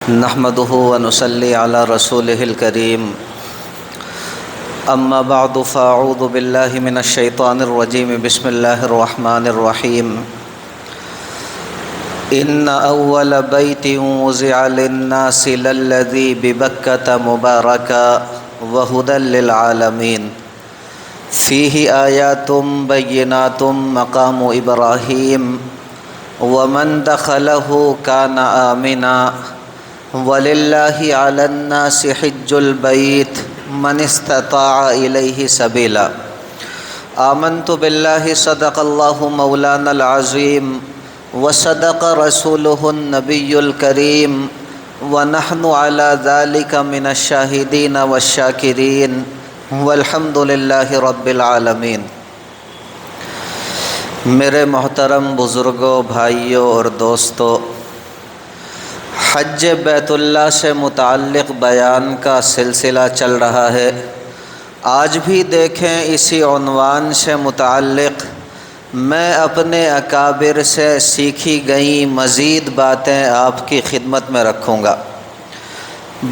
نحمده ونصلي على رسوله الكريم أما بعد فأعوذ بالله من الشيطان الرجيم بسم الله الرحمن الرحيم إن أول بيت وضع للناس للذي ببكة مباركا وهدى للعالمين فيه آيات بينات مقام إبراهيم ومن دخله كان آمنا وَلِلَّهِ عَلَى النَّاسِ حِجُّ الْبَيْتِ مَنِ اسْتَطَاعَ إِلَيْهِ سَبِيلًا آمنت بالله صدق الله مولانا العظيم وصدق رسوله النبي الكريم ونحن على ذلك من الشاهدين والشاكرين والحمد لله رب العالمين۔ میرے محترم بزرگوں، بھائیوں اور دوستوں، حج بیت اللہ سے متعلق بیان کا سلسلہ چل رہا ہے۔ آج بھی دیکھیں اسی عنوان سے متعلق میں اپنے اکابر سے سیکھی گئیں مزید باتیں آپ کی خدمت میں رکھوں گا۔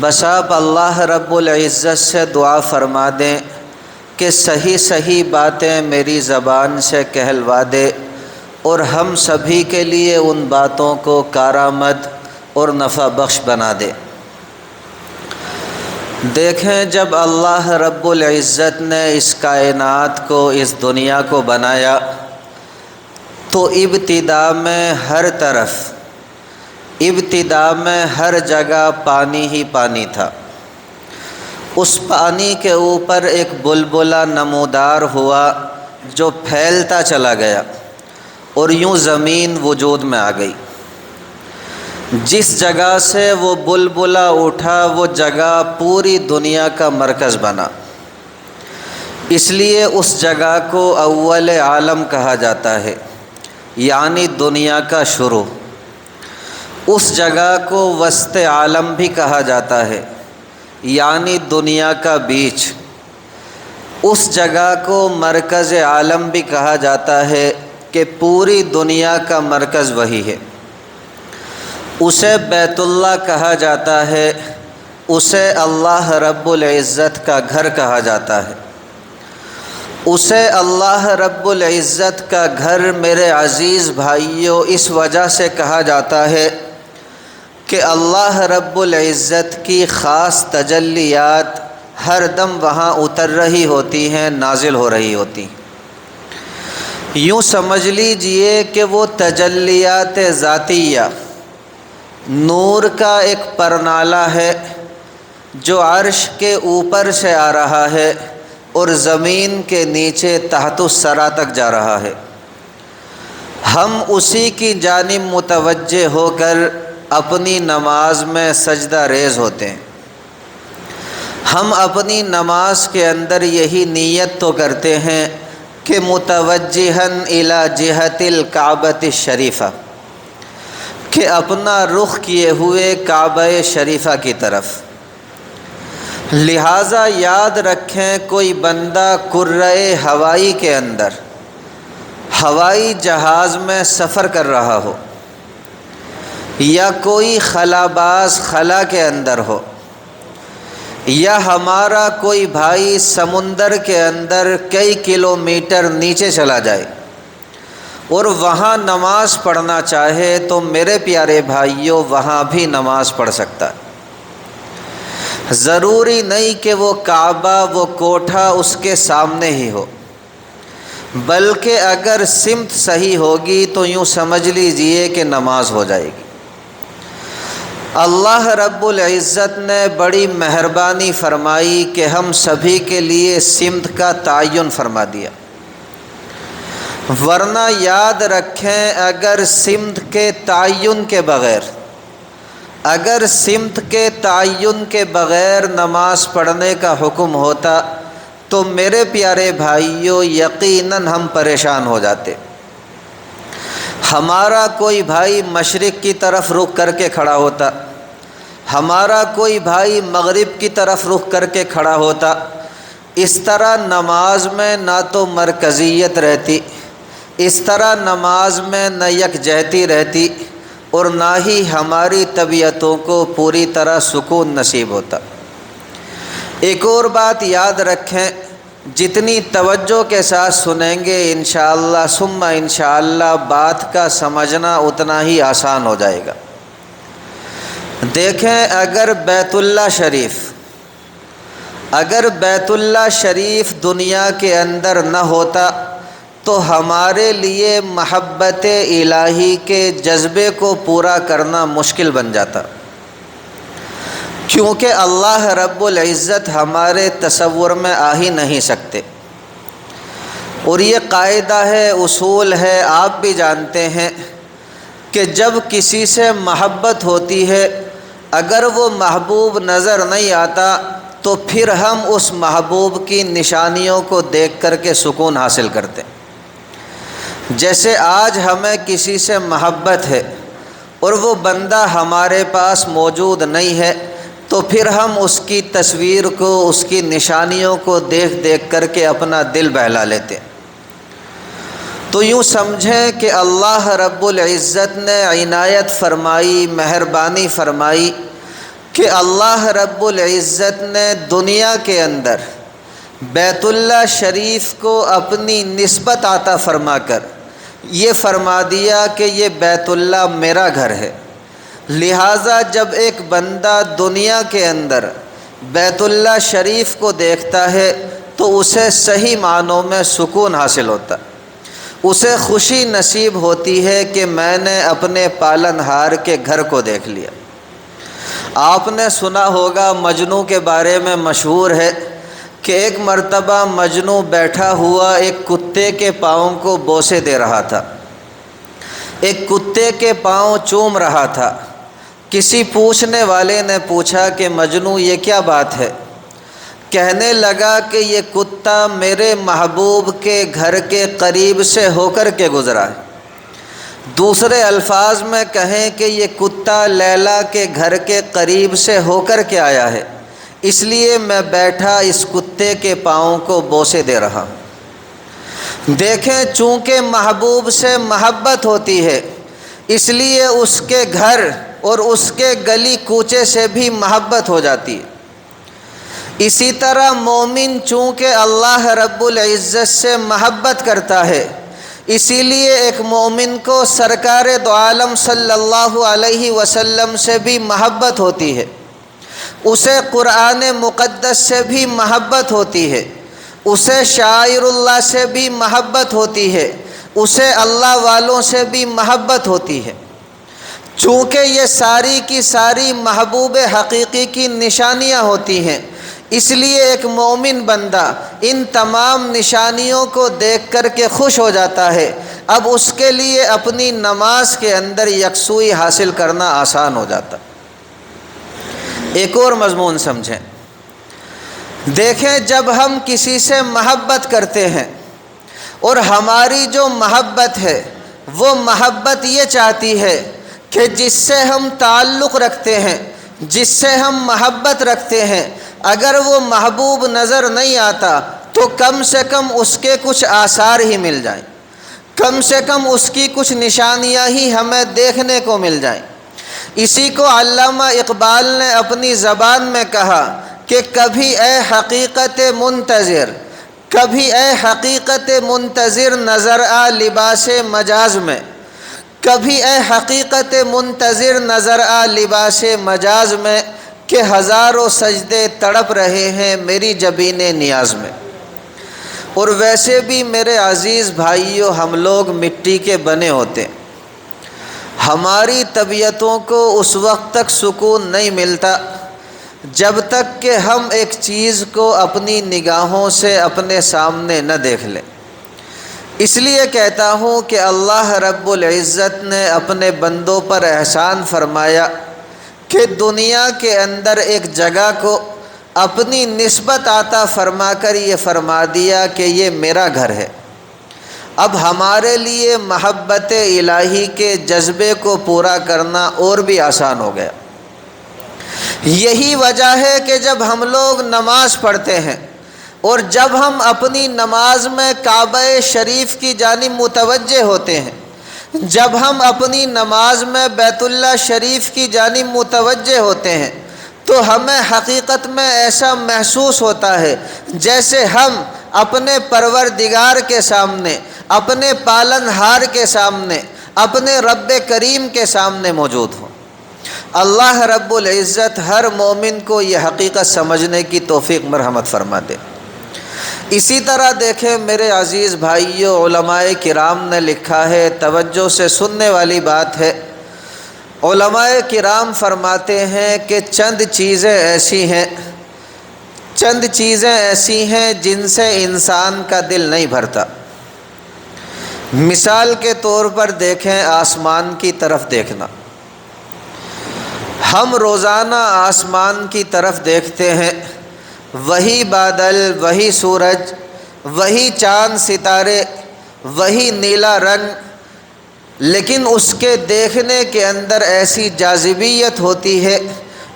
بس آپ اللہ رب العزت سے دعا فرما دیں کہ صحیح صحیح باتیں میری زبان سے کہلوا دے اور ہم سبھی کے لیے ان باتوں کو کارآمد اور نفع بخش بنا دے۔ دیکھیں، جب اللہ رب العزت نے اس کائنات کو، اس دنیا کو بنایا تو ابتدا میں ہر جگہ پانی ہی پانی تھا۔ اس پانی کے اوپر ایک بلبلہ نمودار ہوا جو پھیلتا چلا گیا اور یوں زمین وجود میں آ گئی۔ جس جگہ سے وہ بلبلہ اٹھا وہ جگہ پوری دنیا کا مرکز بنا، اس لیے اس جگہ کو اول عالم کہا جاتا ہے، یعنی دنیا کا شروع۔ اس جگہ کو وسط عالم بھی کہا جاتا ہے، یعنی دنیا کا بیچ۔ اس جگہ کو مرکز عالم بھی کہا جاتا ہے کہ پوری دنیا کا مرکز وہی ہے۔ اسے بیت اللہ کہا جاتا ہے، اسے اللہ رب العزت کا گھر کہا جاتا ہے۔ اسے اللہ رب العزت کا گھر میرے عزیز بھائیوں اس وجہ سے کہا جاتا ہے کہ اللہ رب العزت کی خاص تجلیات ہر دم وہاں اتر رہی ہوتی ہیں، نازل ہو رہی ہوتی۔ یوں سمجھ لیجئے کہ وہ تجلیات ذاتیہ نور کا ایک پرنالہ ہے جو عرش کے اوپر سے آ رہا ہے اور زمین کے نیچے تحت الثری تک جا رہا ہے۔ ہم اسی کی جانب متوجہ ہو کر اپنی نماز میں سجدہ ریز ہوتے ہیں۔ ہم اپنی نماز کے اندر یہی نیت تو کرتے ہیں کہ متوجہاً الی جہت الکعبۃ الشریفہ، کہ اپنا رخ کیے ہوئے کعبہ شریفہ کی طرف۔ لہٰذا یاد رکھیں، کوئی بندہ کرۂ ہوائی کے اندر ہوائی جہاز میں سفر کر رہا ہو، یا کوئی خلاباز خلا کے اندر ہو، یا ہمارا کوئی بھائی سمندر کے اندر کئی کلومیٹر نیچے چلا جائے اور وہاں نماز پڑھنا چاہے تو میرے پیارے بھائیوں وہاں بھی نماز پڑھ سکتا ہے۔ ضروری نہیں کہ وہ کعبہ، وہ کوٹھا اس کے سامنے ہی ہو، بلکہ اگر سمت صحیح ہوگی تو یوں سمجھ لیجئے کہ نماز ہو جائے گی۔ اللہ رب العزت نے بڑی مہربانی فرمائی کہ ہم سبھی کے لیے سمت کا تعین فرما دیا، ورنہ یاد رکھیں اگر سمت کے تعین کے بغیر نماز پڑھنے کا حکم ہوتا تو میرے پیارے بھائیوں یقیناً ہم پریشان ہو جاتے۔ ہمارا کوئی بھائی مشرق کی طرف رخ کر کے کھڑا ہوتا، ہمارا کوئی بھائی مغرب کی طرف رخ کر کے کھڑا ہوتا، اس طرح نماز میں نہ تو مرکزیت رہتی، اس طرح نماز میں نہ یکجہتی رہتی، اور نہ ہی ہماری طبیعتوں کو پوری طرح سکون نصیب ہوتا۔ ایک اور بات یاد رکھیں، جتنی توجہ کے ساتھ سنیں گے انشاءاللہ ثم انشاءاللہ بات کا سمجھنا اتنا ہی آسان ہو جائے گا۔ دیکھیں، اگر بیت اللہ شریف دنیا کے اندر نہ ہوتا تو ہمارے لیے محبت الہی کے جذبے کو پورا کرنا مشکل بن جاتا، کیونکہ اللہ رب العزت ہمارے تصور میں آ ہی نہیں سکتے۔ اور یہ قاعدہ ہے، اصول ہے، آپ بھی جانتے ہیں کہ جب کسی سے محبت ہوتی ہے، اگر وہ محبوب نظر نہیں آتا تو پھر ہم اس محبوب کی نشانیوں کو دیکھ کر کے سکون حاصل کرتے ہیں۔ جیسے آج ہمیں کسی سے محبت ہے اور وہ بندہ ہمارے پاس موجود نہیں ہے، تو پھر ہم اس کی تصویر کو، اس کی نشانیوں کو دیکھ دیکھ کر کے اپنا دل بہلا لیتے ہیں۔ تو یوں سمجھیں کہ اللہ رب العزت نے عنایت فرمائی، مہربانی فرمائی کہ اللہ رب العزت نے دنیا کے اندر بیت اللہ شریف کو اپنی نسبت عطا فرما کر یہ فرما دیا کہ یہ بیت اللہ میرا گھر ہے۔ لہٰذا جب ایک بندہ دنیا کے اندر بیت اللہ شریف کو دیکھتا ہے تو اسے صحیح معنوں میں سکون حاصل ہوتا، اسے خوشی نصیب ہوتی ہے کہ میں نے اپنے پالنہار کے گھر کو دیکھ لیا۔ آپ نے سنا ہوگا، مجنوں کے بارے میں مشہور ہے کہ ایک مرتبہ مجنوں بیٹھا ہوا ایک کتے کے پاؤں کو بوسے دے رہا تھا، ایک کتے کے پاؤں چوم رہا تھا۔ کسی پوچھنے والے نے پوچھا کہ مجنوں یہ کیا بات ہے؟ کہنے لگا کہ یہ کتا میرے محبوب کے گھر کے قریب سے ہو کر کے گزرا ہے۔ دوسرے الفاظ میں کہیں کہ یہ کتا لیلا کے گھر کے قریب سے ہو کر کے آیا ہے، اس لیے میں بیٹھا اس کتے کے پاؤں کو بوسے دے رہا ہوں۔ دیکھیں، چونکہ محبوب سے محبت ہوتی ہے اس لیے اس کے گھر اور اس کے گلی کوچے سے بھی محبت ہو جاتی ہے۔ اسی طرح مومن چونکہ اللہ رب العزت سے محبت کرتا ہے، اسی لیے ایک مومن کو سرکار دو عالم صلی اللہ علیہ وسلم سے بھی محبت ہوتی ہے، اسے قرآن مقدس سے بھی محبت ہوتی ہے، اسے شاعر اللہ سے بھی محبت ہوتی ہے، اسے اللہ والوں سے بھی محبت ہوتی ہے۔ چونکہ یہ ساری کی ساری محبوب حقیقی کی نشانیاں ہوتی ہیں، اس لیے ایک مومن بندہ ان تمام نشانیوں کو دیکھ کر کے خوش ہو جاتا ہے۔ اب اس کے لیے اپنی نماز کے اندر یکسوئی حاصل کرنا آسان ہو جاتا۔ ایک اور مضمون سمجھیں، دیکھیں، جب ہم کسی سے محبت کرتے ہیں اور ہماری جو محبت ہے وہ محبت یہ چاہتی ہے کہ جس سے ہم تعلق رکھتے ہیں، جس سے ہم محبت رکھتے ہیں، اگر وہ محبوب نظر نہیں آتا تو کم سے کم اس کے کچھ آثار ہی مل جائیں، کم سے کم اس کی کچھ نشانیاں ہی ہمیں دیکھنے کو مل جائیں۔ اسی کو علامہ اقبال نے اپنی زبان میں کہا کہ کبھی اے حقیقت منتظر، کبھی اے حقیقت منتظر نظر آ لباس مجاز میں، کبھی اے حقیقت منتظر نظر آ لباس مجاز میں، کہ ہزاروں سجدے تڑپ رہے ہیں میری جبین نیاز میں۔ اور ویسے بھی میرے عزیز بھائیوں، ہم لوگ مٹی کے بنے ہوتے ہیں، ہماری طبیعتوں کو اس وقت تک سکون نہیں ملتا جب تک کہ ہم ایک چیز کو اپنی نگاہوں سے اپنے سامنے نہ دیکھ لیں۔ اس لیے کہتا ہوں کہ اللہ رب العزت نے اپنے بندوں پر احسان فرمایا کہ دنیا کے اندر ایک جگہ کو اپنی نسبت عطا فرما کر یہ فرما دیا کہ یہ میرا گھر ہے۔ اب ہمارے لیے محبت الہی کے جذبے کو پورا کرنا اور بھی آسان ہو گیا۔ یہی وجہ ہے کہ جب ہم لوگ نماز پڑھتے ہیں اور جب ہم اپنی نماز میں کعبہ شریف کی جانب متوجہ ہوتے ہیں، جب ہم اپنی نماز میں بیت اللہ شریف کی جانب متوجہ ہوتے ہیں تو ہمیں حقیقت میں ایسا محسوس ہوتا ہے جیسے ہم اپنے پروردگار کے سامنے، اپنے پالنہار کے سامنے، اپنے رب کریم کے سامنے موجود ہوں۔ اللہ رب العزت ہر مومن کو یہ حقیقت سمجھنے کی توفیق مرحمت فرما دے۔ اسی طرح دیکھیں میرے عزیز بھائیوں، علماء کرام نے لکھا ہے، توجہ سے سننے والی بات ہے۔ علماء کرام فرماتے ہیں کہ چند چیزیں ایسی ہیں جن سے انسان کا دل نہیں بھرتا۔ مثال کے طور پر دیکھیں، آسمان کی طرف دیکھنا۔ ہم روزانہ آسمان کی طرف دیکھتے ہیں، وہی بادل، وہی سورج، وہی چاند ستارے، وہی نیلا رنگ، لیکن اس کے دیکھنے کے اندر ایسی جاذبیت ہوتی ہے،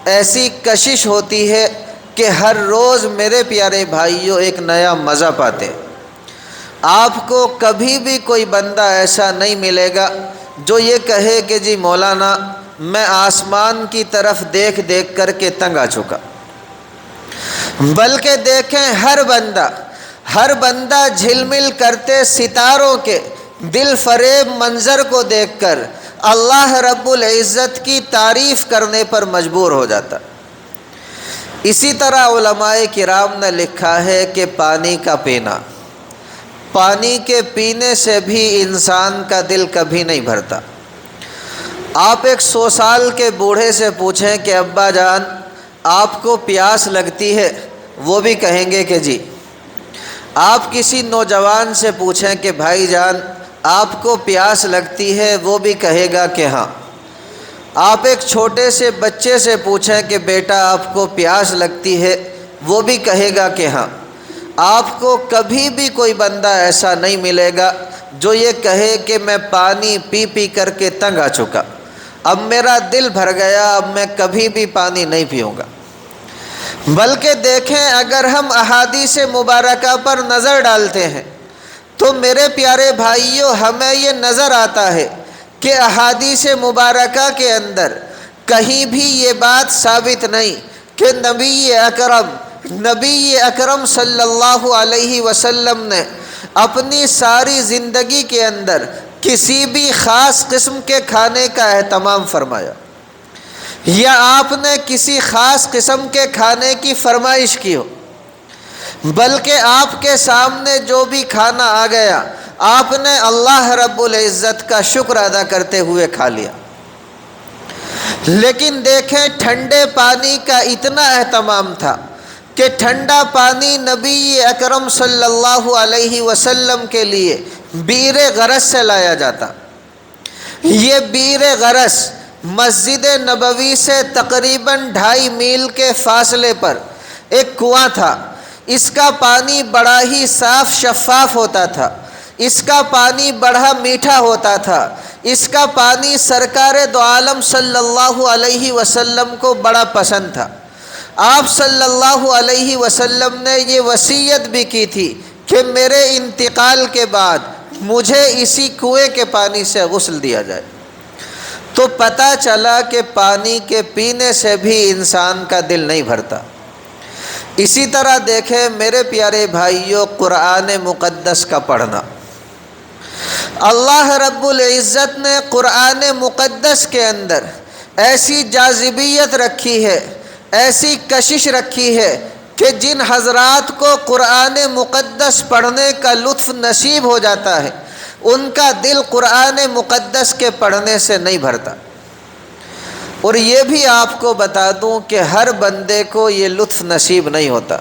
ایسی کشش ہوتی ہے کہ ہر روز میرے پیارے بھائیوں ایک نیا مزہ پاتے۔ آپ کو کبھی بھی کوئی بندہ ایسا نہیں ملے گا جو یہ کہے کہ جی مولانا میں آسمان کی طرف دیکھ دیکھ کر کے تنگ آ چکا، بلکہ دیکھیں ہر بندہ جھلمل کرتے ستاروں کے دل فریب منظر کو دیکھ کر اللہ رب العزت کی تعریف کرنے پر مجبور ہو جاتا۔ اسی طرح علماء کرام نے لکھا ہے کہ پانی کا پینا، پانی کے پینے سے بھی انسان کا دل کبھی نہیں بھرتا۔ آپ ایک 100 سال کے بوڑھے سے پوچھیں کہ ابا جان آپ کو پیاس لگتی ہے، وہ بھی کہیں گے کہ جی۔ آپ کسی نوجوان سے پوچھیں کہ بھائی جان آپ کو پیاس لگتی ہے، وہ بھی کہے گا کہ ہاں۔ آپ ایک چھوٹے سے بچے سے پوچھیں کہ بیٹا آپ کو پیاس لگتی ہے، وہ بھی کہے گا کہ ہاں۔ آپ کو کبھی بھی کوئی بندہ ایسا نہیں ملے گا جو یہ کہے کہ میں پانی پی پی کر کے تنگ آ چکا، اب میرا دل بھر گیا، اب میں کبھی بھی پانی نہیں پیوں گا۔ بلکہ دیکھیں اگر ہم احادیث مبارکہ پر نظر ڈالتے ہیں تو میرے پیارے بھائیوں ہمیں یہ نظر آتا ہے کہ احادیث مبارکہ کے اندر کہیں بھی یہ بات ثابت نہیں کہ نبی اکرم صلی اللہ علیہ وسلم نے اپنی ساری زندگی کے اندر کسی بھی خاص قسم کے کھانے کا اہتمام فرمایا، یا آپ نے کسی خاص قسم کے کھانے کی فرمائش کی ہو، بلکہ آپ کے سامنے جو بھی کھانا آ گیا آپ نے اللہ رب العزت کا شکر ادا کرتے ہوئے کھا لیا۔ لیکن دیکھیں ٹھنڈے پانی کا اتنا اہتمام تھا کہ ٹھنڈا پانی نبی اکرم صلی اللہ علیہ وسلم کے لیے بیر غرس سے لایا جاتا۔ یہ بیر غرس مسجد نبوی سے تقریباً 2.5 میل کے فاصلے پر ایک کنواں تھا۔ اس کا پانی بڑا ہی صاف شفاف ہوتا تھا، اس کا پانی بڑا میٹھا ہوتا تھا، اس کا پانی سرکار دو عالم صلی اللہ علیہ وسلم کو بڑا پسند تھا۔ آپ صلی اللہ علیہ وسلم نے یہ وصیت بھی کی تھی کہ میرے انتقال کے بعد مجھے اسی کنویں کے پانی سے غسل دیا جائے۔ تو پتہ چلا کہ پانی کے پینے سے بھی انسان کا دل نہیں بھرتا۔ اسی طرح دیکھیں میرے پیارے بھائیوں، قرآن مقدس کا پڑھنا۔ اللہ رب العزت نے قرآن مقدس کے اندر ایسی جاذبیت رکھی ہے، ایسی کشش رکھی ہے کہ جن حضرات کو قرآن مقدس پڑھنے کا لطف نصیب ہو جاتا ہے ان کا دل قرآن مقدس کے پڑھنے سے نہیں بھرتا۔ اور یہ بھی آپ کو بتا دوں کہ ہر بندے کو یہ لطف نصیب نہیں ہوتا۔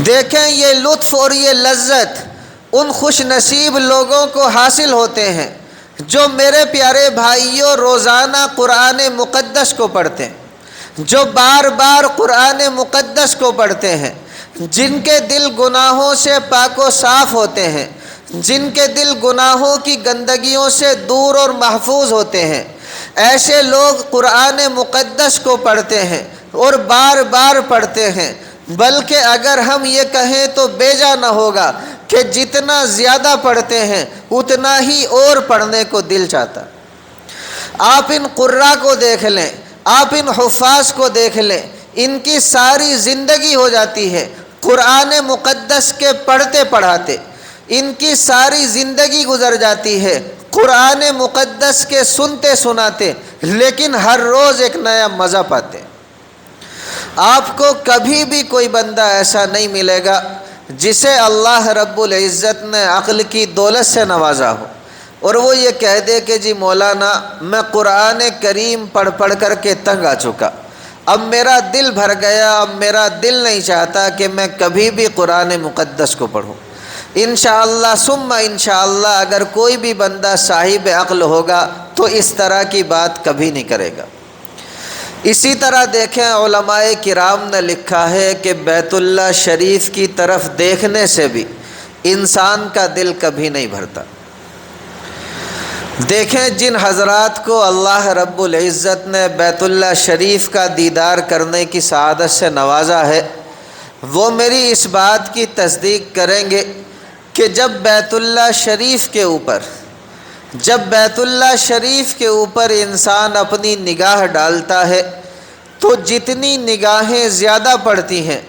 دیکھیں یہ لطف اور یہ لذت ان خوش نصیب لوگوں کو حاصل ہوتے ہیں جو میرے پیارے بھائیوں روزانہ قرآن مقدس کو پڑھتے ہیں، جو بار بار قرآن مقدس کو پڑھتے ہیں، جن کے دل گناہوں سے پاک و صاف ہوتے ہیں، جن کے دل گناہوں کی گندگیوں سے دور اور محفوظ ہوتے ہیں۔ ایسے لوگ قرآن مقدس کو پڑھتے ہیں اور بار بار پڑھتے ہیں، بلکہ اگر ہم یہ کہیں تو بیجا نہ ہوگا کہ جتنا زیادہ پڑھتے ہیں اتنا ہی اور پڑھنے کو دل چاہتا۔ آپ ان قراء کو دیکھ لیں، آپ ان حفاظ کو دیکھ لیں، ان کی ساری زندگی ہو جاتی ہے قرآن مقدس کے پڑھتے پڑھاتے، ان کی ساری زندگی گزر جاتی ہے قرآن مقدس کے سنتے سناتے، لیکن ہر روز ایک نیا مزہ پاتے۔ آپ کو کبھی بھی کوئی بندہ ایسا نہیں ملے گا جسے اللہ رب العزت نے عقل کی دولت سے نوازا ہو اور وہ یہ کہہ دے کہ جی مولانا میں قرآن کریم پڑھ پڑھ کر کے تنگ آ چکا، اب میرا دل بھر گیا، اب میرا دل نہیں چاہتا کہ میں کبھی بھی قرآن مقدس کو پڑھوں۔ انشاءاللہ ثم انشاءاللہ اگر کوئی بھی بندہ صاحب عقل ہوگا تو اس طرح کی بات کبھی نہیں کرے گا۔ اسی طرح دیکھیں علماء کرام نے لکھا ہے کہ بیت اللہ شریف کی طرف دیکھنے سے بھی انسان کا دل کبھی نہیں بھرتا۔ دیکھیں جن حضرات کو اللہ رب العزت نے بیت اللہ شریف کا دیدار کرنے کی سعادت سے نوازا ہے، وہ میری اس بات کی تصدیق کریں گے کہ جب بیت اللہ شریف کے اوپر انسان اپنی نگاہ ڈالتا ہے تو جتنی نگاہیں زیادہ پڑتی ہیں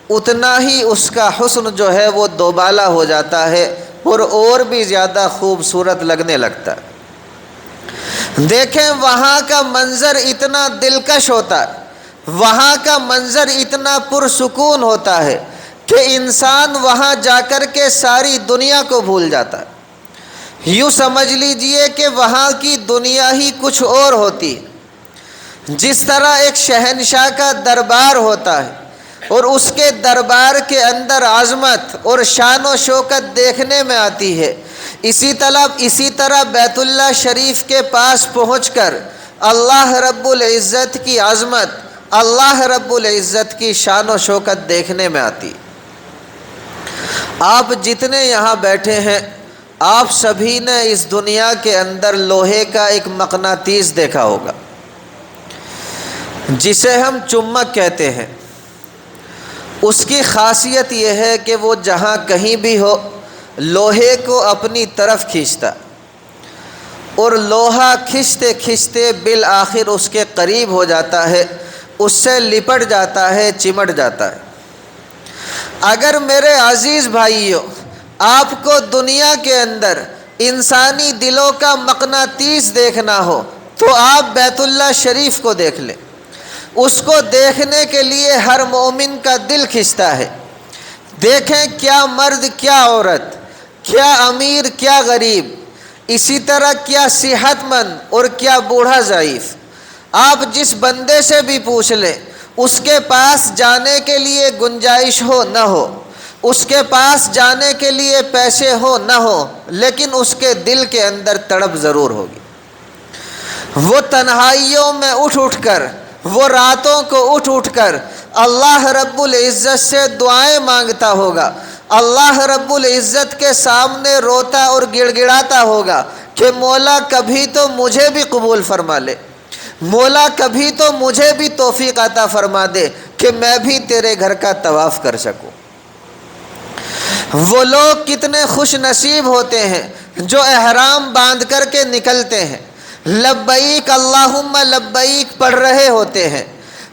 اتنا ہی اس کا حسن جو ہے وہ دوبالا ہو جاتا ہے اور بھی زیادہ خوبصورت لگنے لگتا ہے۔ دیکھیں وہاں کا منظر اتنا دلکش ہوتا ہے، وہاں کا منظر اتنا پرسکون ہوتا ہے کہ انسان وہاں جا کر کے ساری دنیا کو بھول جاتا ہے۔ یوں سمجھ لیجئے کہ وہاں کی دنیا ہی کچھ اور ہوتی ہے۔ جس طرح ایک شہنشاہ کا دربار ہوتا ہے اور اس کے دربار کے اندر عظمت اور شان و شوکت دیکھنے میں آتی ہے، اسی طرح بیت اللہ شریف کے پاس پہنچ کر اللہ رب العزت کی عظمت، اللہ رب العزت کی شان و شوکت دیکھنے میں آتی۔ آپ جتنے یہاں بیٹھے ہیں آپ سبھی نے اس دنیا کے اندر لوہے کا ایک مقناطیس دیکھا ہوگا جسے ہم چمک کہتے ہیں۔ اس کی خاصیت یہ ہے کہ وہ جہاں کہیں بھی ہو لوہے کو اپنی طرف کھینچتا اور لوہا کھنچتے کھنچتے بالآخر اس کے قریب ہو جاتا ہے، اس سے لپٹ جاتا ہے، چمٹ جاتا ہے۔ اگر میرے عزیز بھائیوں آپ کو دنیا کے اندر انسانی دلوں کا مقناطیس دیکھنا ہو تو آپ بیت اللہ شریف کو دیکھ لیں۔ اس کو دیکھنے کے لیے ہر مومن کا دل کھنچتا ہے۔ دیکھیں کیا مرد کیا عورت، کیا امیر کیا غریب، اسی طرح کیا صحت مند اور کیا بوڑھا ضعیف، آپ جس بندے سے بھی پوچھ لیں اس کے پاس جانے کے لیے گنجائش ہو نہ ہو، اس کے پاس جانے کے لیے پیسے ہو نہ ہو، لیکن اس کے دل کے اندر تڑپ ضرور ہوگی۔ وہ تنہائیوں میں اٹھ اٹھ کر، وہ راتوں کو اٹھ کر اللہ رب العزت سے دعائیں مانگتا ہوگا، اللہ رب العزت کے سامنے روتا اور گڑ گڑاتا ہوگا کہ مولا کبھی تو مجھے بھی قبول فرما لے، مولا کبھی تو مجھے بھی توفیق عطا فرما دے کہ میں بھی تیرے گھر کا طواف کر سکوں۔ وہ لوگ کتنے خوش نصیب ہوتے ہیں جو احرام باندھ کر کے نکلتے ہیں، لبیک اللہم لبیک پڑھ رہے ہوتے ہیں،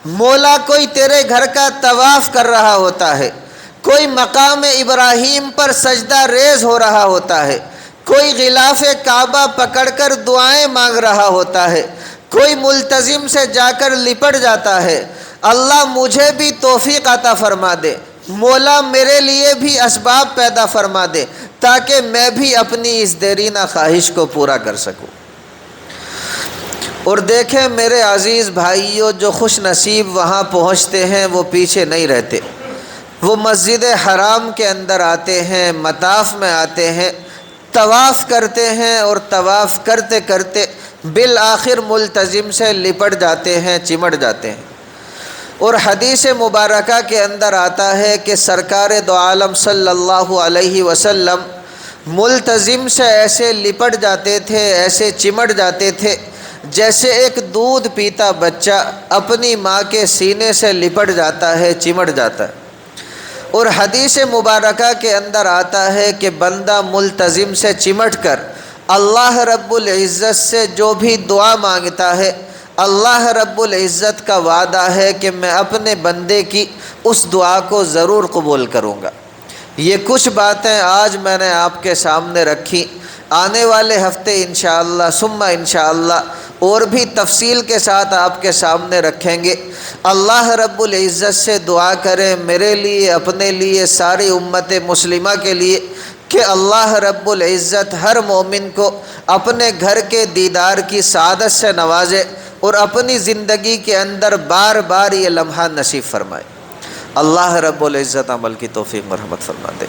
مولا کوئی تیرے گھر کا طواف کر رہا ہوتا ہے، کوئی مقام ابراہیم پر سجدہ ریز ہو رہا ہوتا ہے، کوئی غلاف کعبہ پکڑ کر دعائیں مانگ رہا ہوتا ہے، کوئی ملتزم سے جا کر لپٹ جاتا ہے، اللہ مجھے بھی توفیق عطا فرما دے، مولا میرے لیے بھی اسباب پیدا فرما دے تاکہ میں بھی اپنی اس دیرینہ خواہش کو پورا کر سکوں۔ اور دیکھیں میرے عزیز بھائیوں، جو خوش نصیب وہاں پہنچتے ہیں وہ پیچھے نہیں رہتے، وہ مسجد حرام کے اندر آتے ہیں، مطاف میں آتے ہیں، طواف کرتے ہیں اور طواف کرتے کرتے بالآخر ملتزم سے لپٹ جاتے ہیں، چمٹ جاتے ہیں۔ اور حدیث مبارکہ کے اندر آتا ہے کہ سرکار دو عالم صلی اللہ علیہ وسلم ملتزم سے ایسے لپٹ جاتے تھے، ایسے چمٹ جاتے تھے جیسے ایک دودھ پیتا بچہ اپنی ماں کے سینے سے لپٹ جاتا ہے، چمٹ جاتا ہے۔ اور حدیث مبارکہ کے اندر آتا ہے کہ بندہ ملتزم سے چمٹ کر اللہ رب العزت سے جو بھی دعا مانگتا ہے، اللہ رب العزت کا وعدہ ہے کہ میں اپنے بندے کی اس دعا کو ضرور قبول کروں گا۔ یہ کچھ باتیں آج میں نے آپ کے سامنے رکھی، آنے والے ہفتے انشاءاللہ ثم انشاءاللہ اور بھی تفصیل کے ساتھ آپ کے سامنے رکھیں گے۔ اللہ رب العزت سے دعا کریں میرے لیے، اپنے لیے، ساری امت مسلمہ کے لیے، کہ اللہ رب العزت ہر مومن کو اپنے گھر کے دیدار کی سعادت سے نوازے اور اپنی زندگی کے اندر بار بار یہ لمحہ نصیب فرمائے۔ اللہ رب العزت عمل کی توفیق مرحمت فرما دے۔